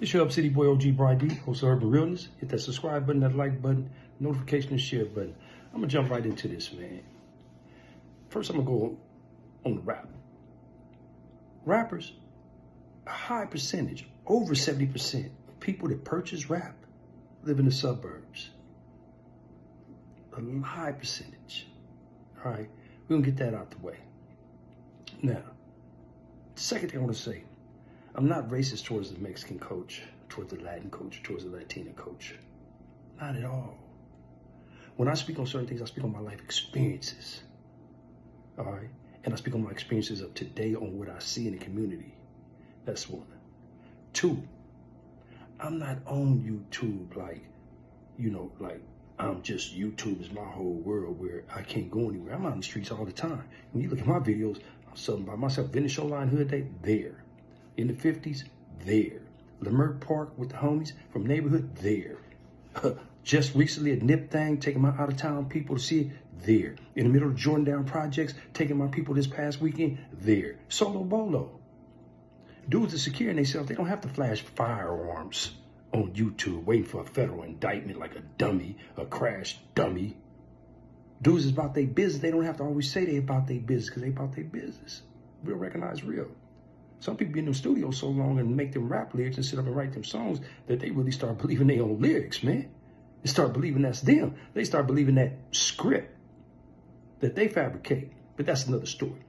It's your up city boy OG Bry-dee, host of Urban Realness. Hit that subscribe button, that like button, notification and share button. I'm gonna jump right into this, man. First, I'm gonna go on the rap. Rappers, a high percentage, over 70% of people that purchase rap live in the suburbs. A high percentage. All right, we're gonna get that out the way. Now, the second thing I wanna say, I'm not racist towards the Mexican coach, towards the Latin coach, towards the Latina coach. Not at all. When I speak on certain things, I speak on my life experiences. All right? And I speak on my experiences of today on what I see in the community. That's one. Two, I'm not on YouTube like I'm just YouTube is my whole world where I can't go anywhere. I'm out in the streets all the time. When you look at my videos, I'm selling by myself. Vintage Show Line Hood Day, there. In the 50s, there. Leimert Park with the homies from neighborhood, there. Just recently at Nip Thang, taking my out-of-town people to see it, there. In the middle of Jordan Down Projects, taking my people this past weekend, there. Solo Bolo. Dudes are securing themselves. They don't have to flash firearms on YouTube waiting for a federal indictment like a dummy, a crash dummy. Dudes is about their business. They don't have to always say they about their business because they about their business. Real recognize real. Some people be in them studios so long and make them rap lyrics and sit up and write them songs that they really start believing their own lyrics, man. They start believing that's them. They start believing that script that they fabricate. But that's another story.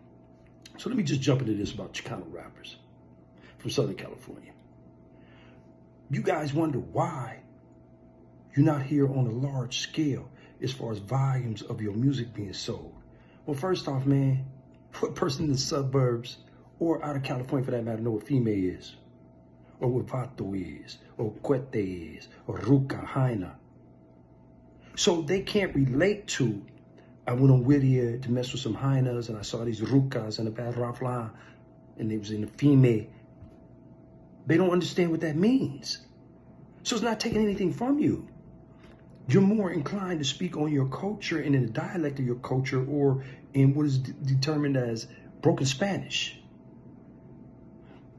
So let me just jump into this about Chicano rappers from Southern California. You guys wonder why you're not here on a large scale as far as volumes of your music being sold. Well, first off, man, what person in the suburbs or out of California, for that matter, know what female is, or what vato is, or cuete is, or ruca, jaina. So they can't relate to, I went on Whittier to mess with some hainas, and I saw these rucas and a bad rafla, and it was in the female. They don't understand what that means. So it's not taking anything from you. You're more inclined to speak on your culture and in the dialect of your culture, or in what is determined as broken Spanish.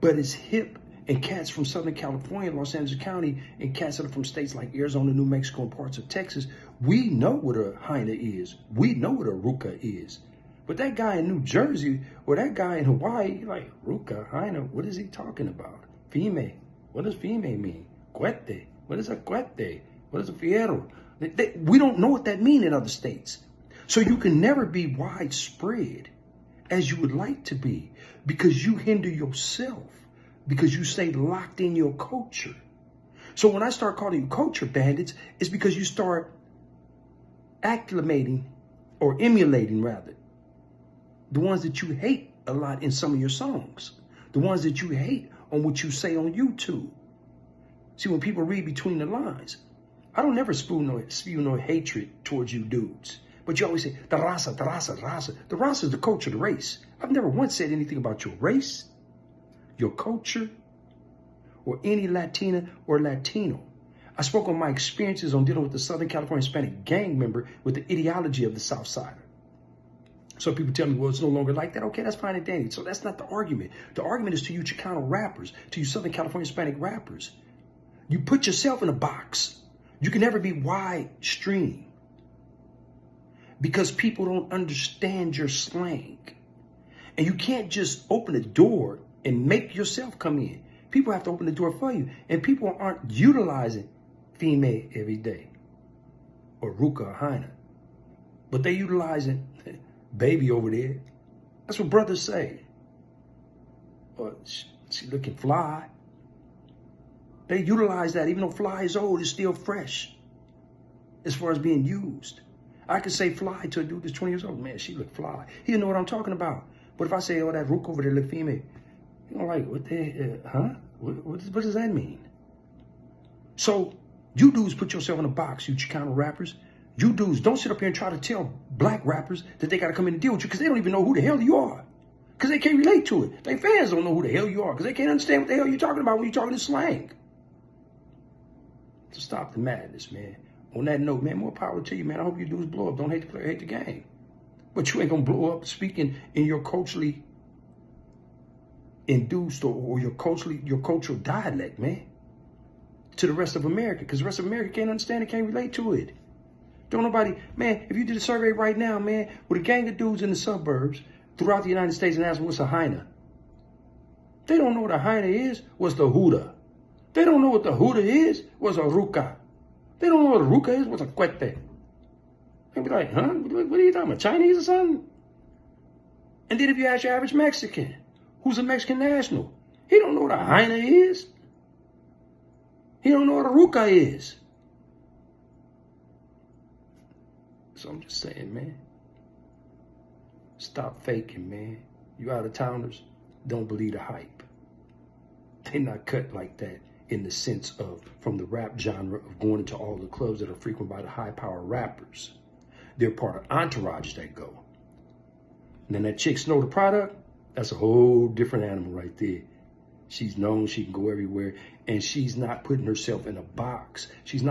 But it's hip, and cats from Southern California, Los Angeles County, and cats that are from states like Arizona, New Mexico, and parts of Texas, we know what a hyena is. We know what a ruca is. But that guy in New Jersey, or that guy in Hawaii, you're like, ruca, hyena, what is he talking about? Female. What does female mean? Cuete. What is a cuete? What is a fierro? We don't know what that means in other states. So you can never be widespread as you would like to be, because you hinder yourself, because you stay locked in your culture. So when I start calling you culture bandits, it's because you start acclimating, or emulating rather, the ones that you hate a lot in some of your songs, the ones that you hate on what you say on YouTube. See, when people read between the lines, I don't never spew no hatred towards you dudes. But you always say, the raza, the raza, the raza. The raza is the culture, the race. I've never once said anything about your race, your culture, or any Latina or Latino. I spoke on my experiences on dealing with the Southern California Hispanic gang member with the ideology of the South Sider. So people tell me, well, it's no longer like that. Okay, that's fine and dandy. So that's not the argument. The argument is to you Chicano rappers, to you Southern California Hispanic rappers. You put yourself in a box. You can never be wide stream, because people don't understand your slang. And you can't just open the door and make yourself come in. People have to open the door for you. And people aren't utilizing female every day, or ruca or hyena. But they utilizing baby over there. That's what brothers say. Or she looking fly. They utilize that, even though fly is old, it's still fresh as far as being used. I could say fly to a dude that's 20 years old. Man, she look fly. He know what I'm talking about. But if I say, oh, that rook over there look female, you know, like, what the, huh? What does that mean? So you dudes put yourself in a box, you Chicano rappers. You dudes don't sit up here and try to tell black rappers that they got to come in and deal with you, because they don't even know who the hell you are. Because they can't relate to it. Their fans don't know who the hell you are, because they can't understand what the hell you're talking about when you're talking in slang. So stop the madness, man. On that note, man, more power to you, man. I hope you dudes blow up. Don't hate the player, hate the game. But you ain't gonna blow up speaking in your culturally induced or your cultural dialect, man. to the rest of America, because the rest of America can't understand it, can't relate to it. Don't nobody, man, if you did a survey right now, man, with a gang of dudes in the suburbs throughout the United States and ask them what's a hyena, they don't know what a hyena is, what's the huda. They don't know what the huda is, what's a ruca. They don't know what a ruca is, what's a cuete. They'd be like, huh? What are you talking about, Chinese or something? And then if you ask your average Mexican, who's a Mexican national, he don't know what a hyena is. He don't know what a ruca is. So I'm just saying, man, stop faking, man. You out-of-towners, don't believe the hype. They're not cut like that in the sense of, from the rap genre of going into all the clubs that are frequented by the high-power rappers. They're part of entourage that go. And then that chick Snow the Product, that's a whole different animal right there. She's known, she can go everywhere, and she's not putting herself in a box. She's not